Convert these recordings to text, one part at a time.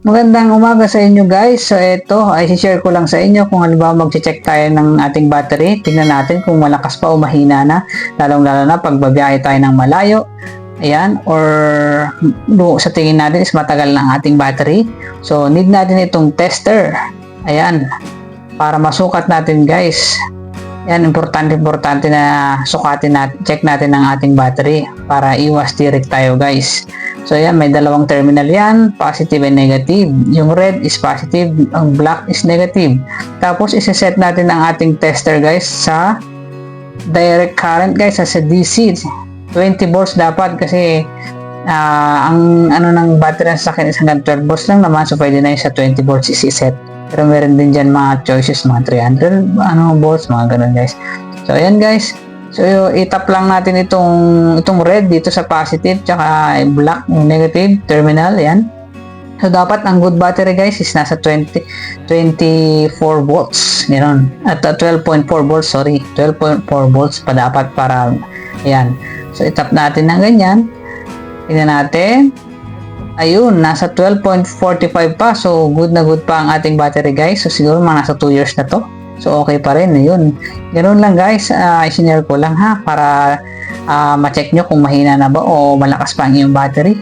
Magandang umaga sa inyo guys. So ito ay share ko lang sa inyo kung halimbawa mag-check tayo ng ating battery. Tingnan natin kung malakas pa o mahina na. Lalong-lalo na pag babiyahe tayo ng malayo. Ayan, or sa tingin natin is matagal ng ating battery. So need natin itong tester. Ayan, para masukat natin guys. Yan, importante na sukatin natin, check natin ang ating battery para iwas tirik tayo guys. So yan, may dalawang terminal yan, positive and negative. Yung red is positive, ang black is negative. Tapos isa-set natin ang ating tester guys sa direct current guys, sa DC. 20 volts dapat kasi ang ano ng battery sa akin is hanggang 12 volts lang naman, so pwede na yun sa 20 volts is-set. Pero meron din dyan mga choices, mga 300 volts, mga ganun guys. So ayan guys. So itap lang natin itong red dito sa positive, tsaka black yung negative terminal. Ayan. So dapat ang good battery guys is nasa 24 volts. Ganoon. At 12.4 volts, sorry. 12.4 volts pa dapat para ayan. So itap natin ng ganyan. Tingnan natin. Ayun, nasa 12.45 pa. So, good na good pa ang ating battery guys. So, siguro mga nasa 2 years na to. So, okay pa rin. Ayun. Ganoon lang guys. I-share ko lang ha. Para ma-check nyo kung mahina na ba o malakas pa ang iyong battery.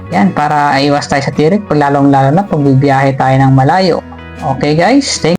Yan, para iwas tayo sa tirik. Lalong-lalo na pag bibiyahe tayo ng malayo. Okay guys. Thank you.